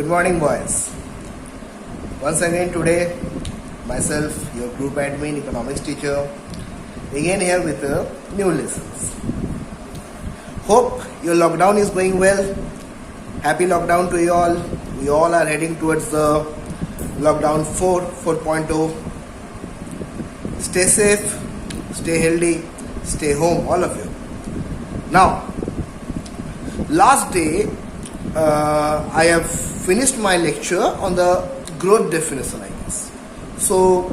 Good morning, boys. Once again today, myself, your group admin, economics teacher, again here with new lessons. Hope your lockdown is going well. Happy lockdown to you all. We all are heading towards the lockdown 4.0. Stay safe, stay healthy, stay home, all of you. Now, last day, I have finished my lecture on the growth definition, I guess. So,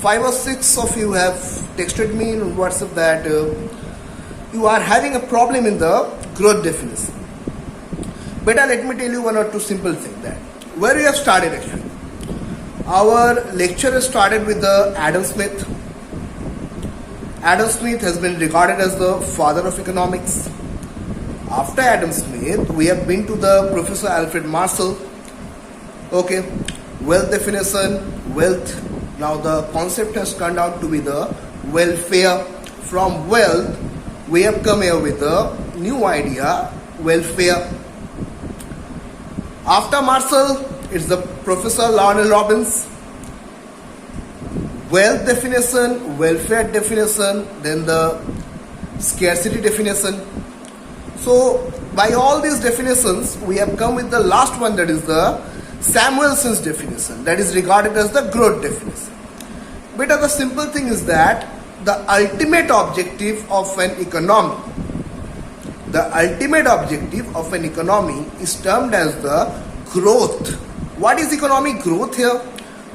5 or 6 of you have texted me in WhatsApp that you are having a problem in the growth definition. Better let me tell you one or two simple things that where we have started actually. Our lecture has started with the Adam Smith. Adam Smith has been regarded as the father of economics. After Adam Smith, we have been to the Professor Alfred Marshall. Okay, wealth definition, wealth. Now the concept has turned out to be the welfare. From wealth, we have come here with a new idea, welfare. After Marshall, it's the Professor Lionel Robbins. Wealth definition, welfare definition, then the scarcity definition. So, by all these definitions, we have come with the last one, that is the Samuelson's definition, that is regarded as the growth definition. But the simple thing is that the ultimate objective of an economy, is termed as the growth. What is economic growth here?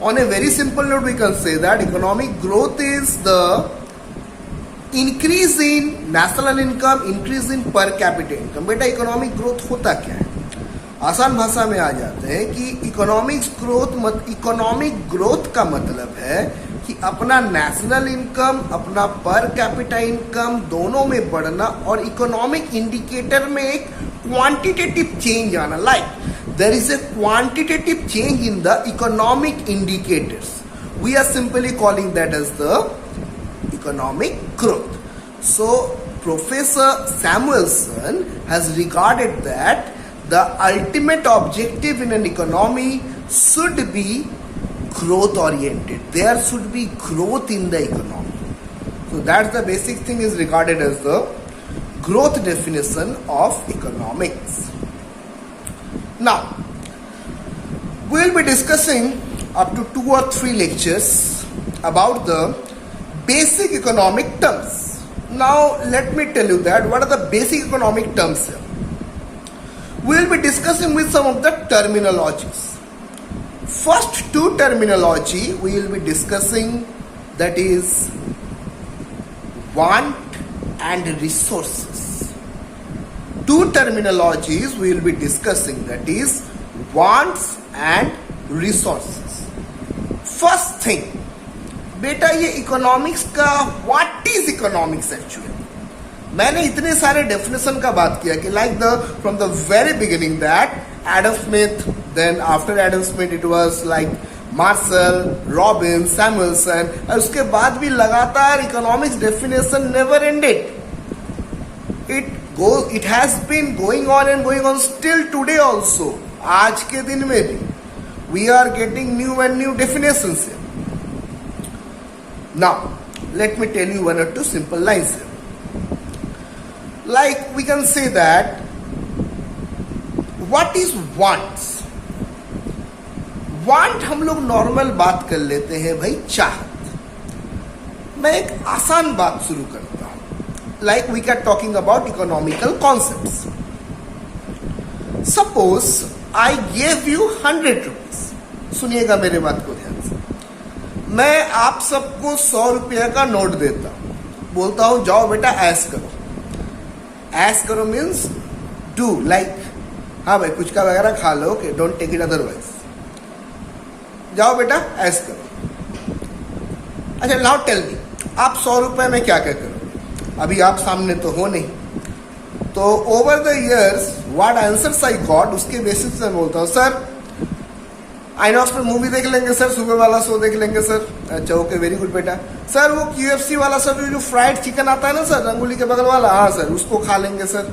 On a very simple note, we can say that economic growth is the increase in national income, increase in per capita income. बेटा economic growth होता क्या है? आसान भाषा में आ जाते हैं कि इकोनॉमिक ग्रोथ का मतलब है कि अपना नेशनल इनकम, अपना पर कैपिटा इनकम दोनों में बढ़ना और इकोनॉमिक इंडिकेटर में एक क्वांटिटेटिव चेंज आना. Like there is a quantitative change in the economic indicators. We are simply calling that as the economic growth. So, Professor Samuelson has regarded that the ultimate objective in an economy should be growth oriented. There should be growth in the economy. So, that's the basic thing is regarded as the growth definition of economics. Now, we will be discussing up to 2 or 3 lectures about the basic economic terms. Now let me tell you that what are the basic economic terms here. We will be discussing with some of the terminologies. First 2 terminology we will be discussing, that is want and resources. 2 terminologies we will be discussing, that is wants and resources. First thing, बेटा ये economics का what is economics actually. मैंने इतने सारे definition का बात किया कि like the from the very beginning that Adam Smith, then after Adam Smith it was like Marshall, Robin, Samuelson, और उसके बाद भी लगातार economics definition never ended. It has been going on and going on still today also. आज के दिन में भी we are getting new and new definitions. Now, let me tell you 1 or 2 simple lines here. Like we can say that, what is wants? Want हम लोग normal बात कर लेते हैं भाई, चाहत. मैं एक आसान बात शुरू करता हूं. Like we are talking about economical concepts. Suppose I gave you 100 rupees. सुनिएगा मेरे बात को ध्यान से. मैं आप सबको 100 रुपया का नोट देता हूं, बोलता हूं जाओ बेटा ऐश करो. ऐश करो मीन्स डू, लाइक हाँ भाई पुचका वगैरह खा लो, okay, don't take it otherwise. जाओ बेटा ऐश करो. अच्छा, नाउ टेल मी, आप 100 रुपये में क्या क्या करोगे? अभी आप सामने तो हो नहीं. तो over the years what answers I got, उसके बेसिस पे बोलता हूँ सर आइनॉक्स में मूवी देख लेंगे सर, सुबह वाला शो देख लेंगे सर. अच्छा ओके, वेरी गुड बेटा. सर वो QFC वाला सर जो फ्राइड चिकन आता है ना सर, रंगोली के बगल वाला, हाँ सर उसको खा लेंगे सर.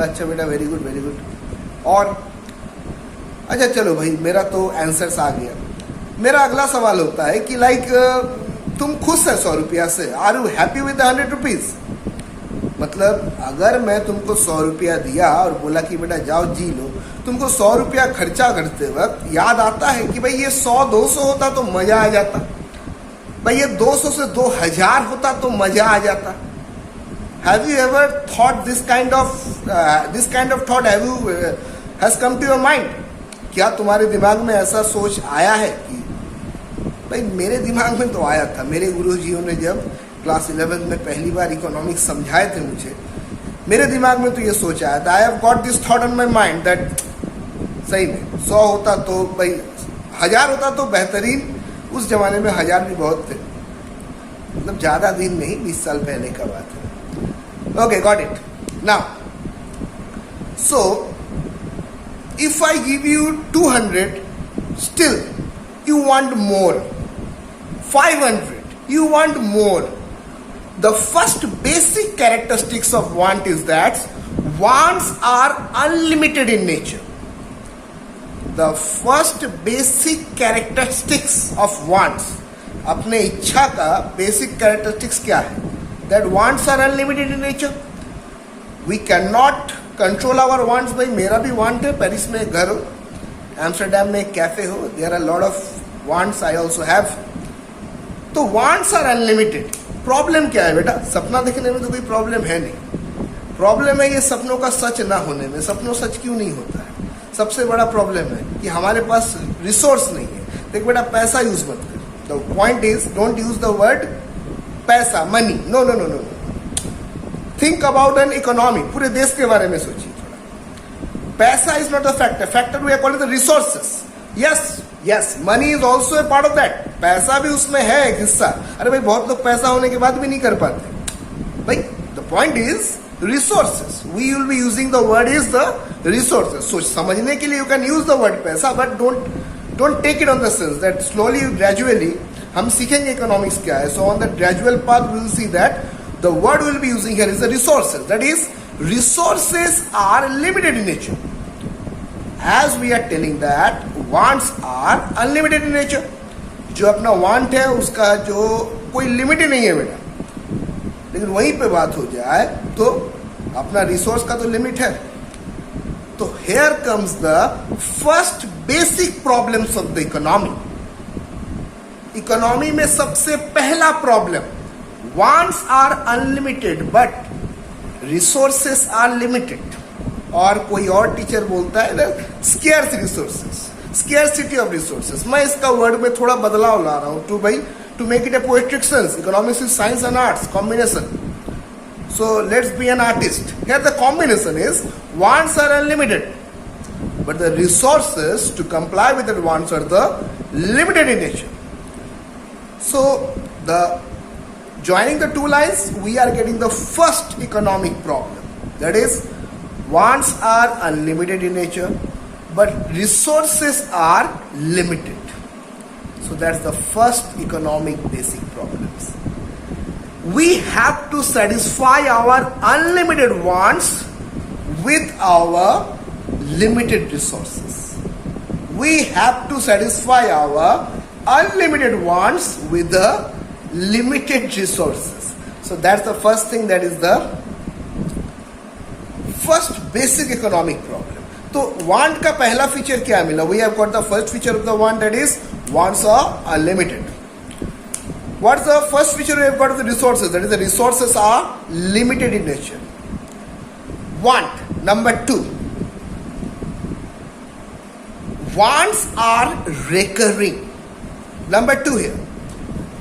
अच्छा बेटा, वेरी गुड वेरी गुड. और अच्छा चलो भाई, मेरा तो आंसर्स आ गया। मेरा अगला सवाल होता है कि लाइक तुम खुश है 100 रुपया से? Are you happy with 100 rupees? मतलब अगर मैं तुमको 100 रुपया दिया और बोला कि बेटा जाओ जी लो, तुमको 100 रुपया खर्चा करते वक्त याद आता है कि भाई ये 100-200 होता तो मजा आ जाता, भाई ये 200 से 2000 होता तो मजा आ जाता। Have you ever thought this kind of thought has come to your mind? क्या तुम्हारे दिमाग में ऐसा सोच आया है? कि भाई मेरे दिमाग में तो आया था। मेरे गुरुजियों ने जब क्लास 11 में पहली बार इकोनॉमिक्स समझाए थे मुझे, मेरे दिमाग में तो ये सोच आया था, I have got this thought on my mind that सही में 100 होता तो भाई 1000 होता तो बेहतरीन। उस जमाने में 1000 भी बहुत थे, मतलब ज़्यादा दिन नहीं, 20 साल पहले का बात है। Okay, got it. Now so if I give you 200, still you want more. 500, you want more. The first basic characteristics of want is that wants are unlimited in nature. The first basic characteristics of wants, अपने इच्छा का basic characteristics क्या है? That wants are unlimited in nature. We cannot control our wants. भाई मेरा भी want है, Paris में एक घर हो, एम्स्टरडेम में एक कैफे हो, there are lot of wants, I also have. तो वांट्स आर अनलिमिटेड। प्रॉब्लम क्या है बेटा? सपना देखने में तो कोई प्रॉब्लम है नहीं, प्रॉब्लम है ये सपनों का सच ना होने में। सपनों सच क्यों नहीं होता है? सबसे बड़ा प्रॉब्लम है कि हमारे पास रिसोर्स नहीं है। देख बेटा, पैसा यूज मत कर। The point is, don't use the word paisa, money. No no no no. Think about an economy, पूरे देश के बारे में सोचिए थोड़ा। Paisa is not the factor, factor we are calling the resources. Yes yes, money is also a part of that. पैसा भी उसमें है एक हिस्सा। अरे भाई बहुत लोग पैसा होने के बाद भी नहीं कर पाते। भाई the point is resources, we will be using the word is the resources. सोच समझने के लिए you can use the word paisa, but don't take it on the sense that slowly gradually हम सीखेंगे इकोनॉमिक्स क्या है। So on the gradual path we will see that the word we'll be using here is the resources. That is, resources are limited in nature. As we are telling that wants are unlimited in nature. जो अपना want है उसका जो कोई limit ही नहीं है बेटा। लेकिन वहीं पे बात हो जाए तो अपना रिसोर्स का तो लिमिट है। तो here comes the first basic problems of the economy. Economy में सबसे पहला problem, wants are unlimited but resources are limited. और कोई और टीचर बोलता है ना scarce resources, scarcity of resources. मैं इसका वर्ड में थोड़ा बदलाव ला रहा हूं to make it a poetic sense. Economics is science and arts combination. So let's be an artist. Here the combination is wants are unlimited but the resources to comply with the wants are the limited in nature. So the joining the two lines, we are getting the first economic problem. That is, wants are unlimited in nature, but resources are limited. So that's the first economic basic problems. We have to satisfy our unlimited wants with our limited resources. We have to satisfy our unlimited wants with the limited resources. So that's the first thing, that is the first basic economic problem. तो want का पहला feature क्या मिला? We have got the first feature of the want, that is wants are unlimited. What's the first feature we have got of the resources? That is the resources are limited in nature. Want, number 2. Wants are recurring. Number 2 here.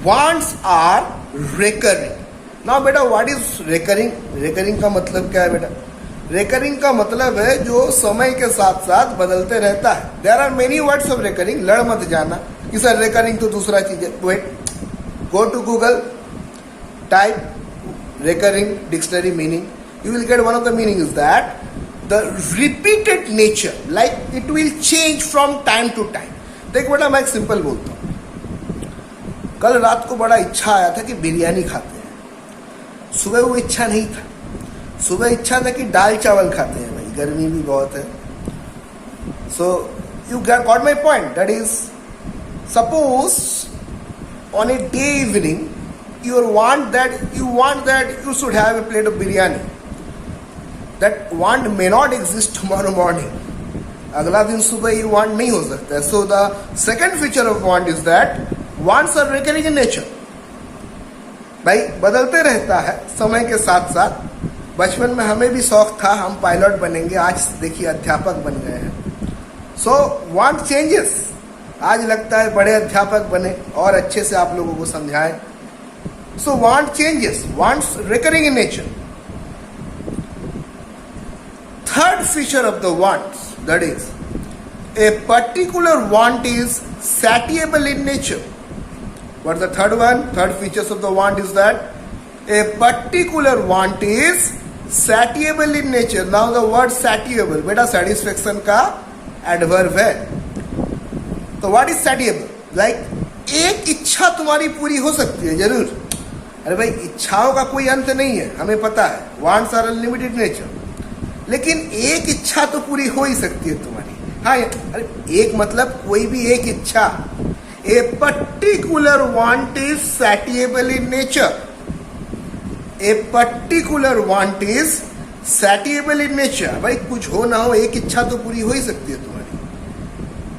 Wants are recurring. Now बेटा what is recurring? Recurring का मतलब क्या है बेटा? Recurring का मतलब है जो समय के साथ साथ बदलते रहता है. There are many words of recurring. लड़ मत जाना कि सर recurring तो दूसरा चीज है. Wait, go to Google, type recurring dictionary meaning. You will get one of the meaning is that the repeated nature, like it will change from time to time. देख बेटा मैं एक सिंपल बोलता हूँ. कल रात को बड़ा इच्छा आया था कि बिरयानी खाते हैं। सुबह वो इच्छा नहीं था, सुबह इच्छा था कि दाल चावल खाते हैं, भाई गर्मी भी बहुत है। सो You got my point. That is, suppose on a day evening you want that you should have a plate of biryani. That want may not exist tomorrow morning. अगला दिन सुबह ये want नहीं हो सकता है. So the second feature of want is that wants are recurring in nature. भाई बदलते रहता है समय के साथ साथ. बचपन में हमें भी शौक था हम पायलट बनेंगे, आज देखिए अध्यापक बन गए हैं. सो वांट चेंजेस. आज लगता है बड़े अध्यापक बने और अच्छे से आप लोगों को समझाएं. सो want changes, wants recurring in nature. Third feature of the wants, that is a particular want is satiable in nature. What is the third one? Third features of the want is that a particular want is satiable in nature. Now the word satiable, बेटा satisfaction का adverb है. तो what is सैटिएबल? Like एक इच्छा तुम्हारी पूरी हो सकती है जरूर. अरे भाई इच्छाओं का कोई अंत नहीं है, हमें पता है. Wants are unlimited nature. लेकिन एक इच्छा तो पूरी हो ही सकती है तुम्हारी. हाँ, अरे एक मतलब कोई भी एक इच्छा. A particular want is satiable in nature. A particular want is satiable in nature. भाई कुछ हो ना हो एक इच्छा तो पूरी हो ही सकती है तुम्हारी.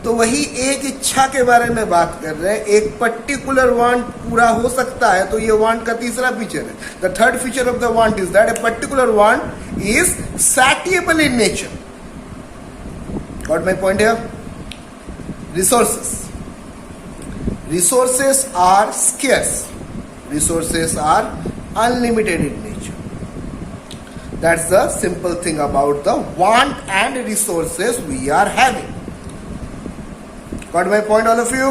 तो वही एक इच्छा के बारे में बात कर रहे हैं. एक पर्टिकुलर वांट पूरा हो सकता है, तो ये वांट का तीसरा फीचर है. The third feature of the want is that a particular want is satiable in nature. Got my point here? Resources. Resources are scarce. Resources are unlimited in nature. That's the simple thing about the want and resources we are having. Got my point, all of you?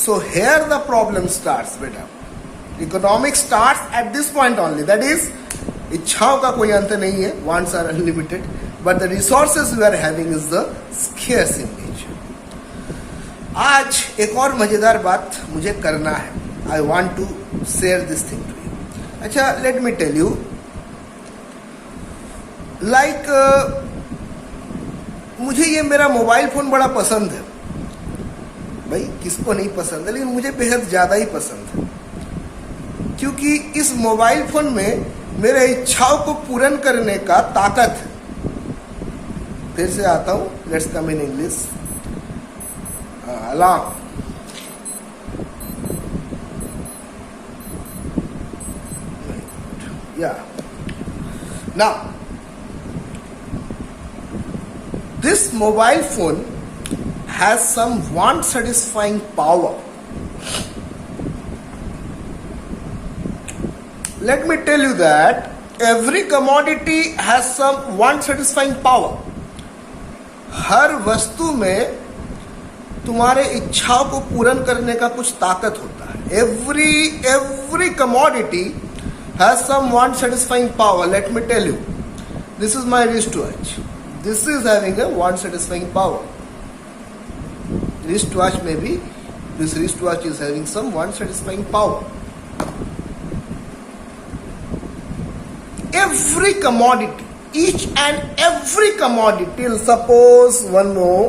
So here the problem starts, beta. Economics starts at this point only. That is, इच्छाओं का कोई अंत नहीं है. Wants are unlimited, but the resources we are having is the scarce in nature. आज एक और मजेदार बात मुझे करना है. I want to share this thing to you. अच्छा, let me tell you. Like मुझे ये मेरा मोबाइल फोन बड़ा पसंद है. भाई किसको नहीं पसंद है, लेकिन मुझे बेहद ज्यादा ही पसंद है. क्योंकि इस मोबाइल फोन में मेरे इच्छाओं को पूर्ण करने का ताकत है. फिर से आता हूं, let's come in English. Alarm. Yeah. Now, this mobile phone has some want satisfying power. Let me tell you that every commodity has some want satisfying power. हर वस्तु में तुम्हारे इच्छाओं को पूर्ण करने का कुछ ताकत होता है. Every commodity has some want satisfying power. Let me tell you, this is my wrist watch. This is having a want satisfying power. Wrist watch में भी this wrist watch is having some want satisfying power. Every commodity, each and every commodity. Suppose one more.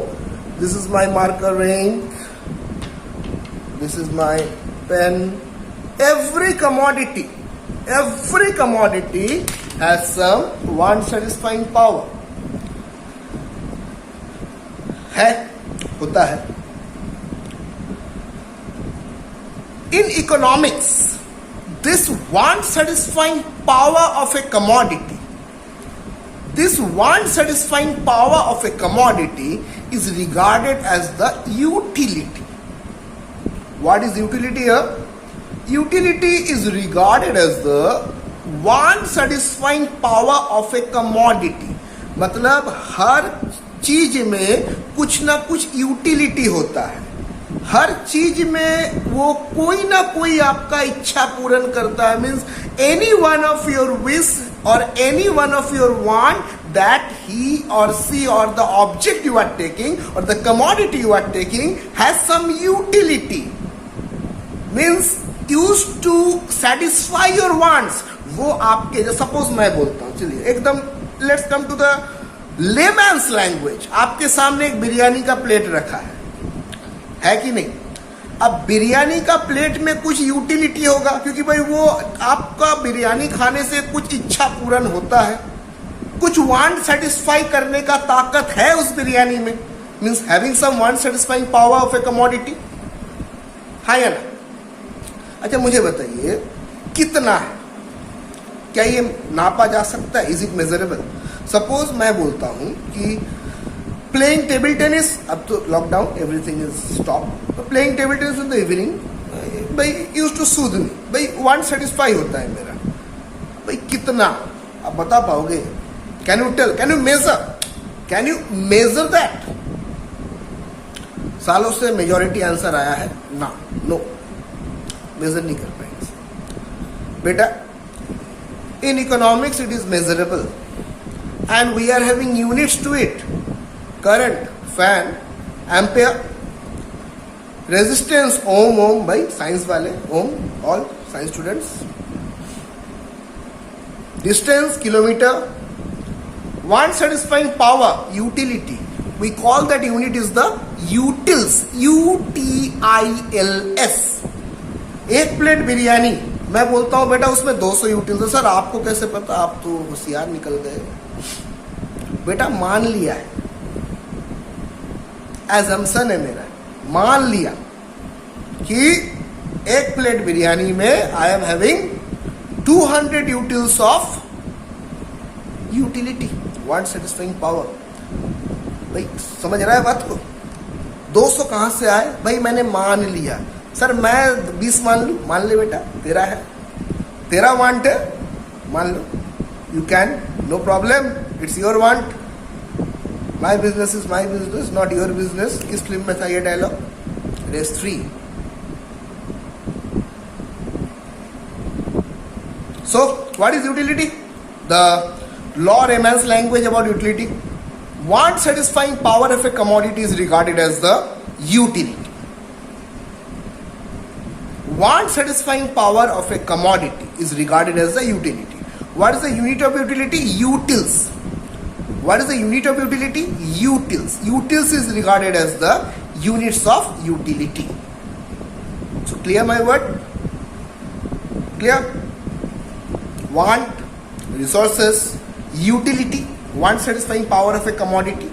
This is my marker ink. This is my pen. Every commodity has some want satisfying power. है, होता है. In economics, this want satisfying power of a commodity, this want satisfying power of a commodity is regarded as the utility. What is utility here? Utility is regarded as the want satisfying power of a commodity. मतलब हर चीज में कुछ ना कुछ utility होता है. हर चीज में वो कोई ना कोई आपका इच्छा पूर्ण करता है. Means any one of your wish or any one of your want that he or she or the object you are taking or the commodity you are taking has some utility. Means used to satisfy your wants. वो आपके, suppose मैं बोलता हूँ, चलिए एकदम let's come to the layman's language, आपके सामने एक बिरयानी का प्लेट रखा है कि नहीं? अब बिरयानी का प्लेट में कुछ यूटिलिटी होगा, क्योंकि भाई वो आपका बिरयानी खाने से कुछ इच्छा पूर्ण होता है, कुछ वांट सेटिस्फाई करने का ताकत है उस बिरयानी में, means having some want satisfying power of a commodity, है या ना? अच्छा मुझे बताइए कितना है, क्या ये नापा जा सकता है? Is it measurable? सपोज मैं बोलता हूं कि प्लेइंग टेबल टेनिस, अब तो लॉकडाउन एवरीथिंग इज स्टॉप, तो playing table tennis in the evening भाई यूज टू सूद मी, भाई वांट सेटिस्फाई होता है मेरा, भाई कितना आप बता पाओगे? Can you tell, can you measure that? सालों से मेजॉरिटी आंसर आया है ना, नो, मेजर नहीं कर पाएंगे बेटा। In economics it is measurable and we are having units to it, current, fan, ampere, resistance, ohm भाई साइंस वाले, ohm, all science students, distance, kilometre, want satisfying power, utility, we call that unit is the utils, UTILS। एक plate biryani, मैं बोलता हूं बेटा उसमें 200 utils है। Sir आपको कैसे पता, आप तो होशियार निकल गए। बेटा मान लिया है, एजम्पशन है मेरा, मान लिया कि एक प्लेट बिरयानी में I am having 200 utils of utility, want satisfying power. भाई समझ रहा है बात को? 200 कहां से आए भाई? मैंने मान लिया। सर मैं 20 मान लू, मान ले बेटा, तेरा है, तेरा वांट है, मान लो, you can, no problem, it's your want, my business is my business, not your business. किस फिल्म में था ये dialogue? Race 3। So what is utility? The law Raymond's language about utility. Want satisfying power of a commodity is regarded as the utility. Want satisfying power of a commodity is regarded as the utility. What is the unit of utility? Utils. What is the unit of utility? Utils. Utils is regarded as the units of utility. So clear my word? Clear? Want, resources, utility, want satisfying power of a commodity.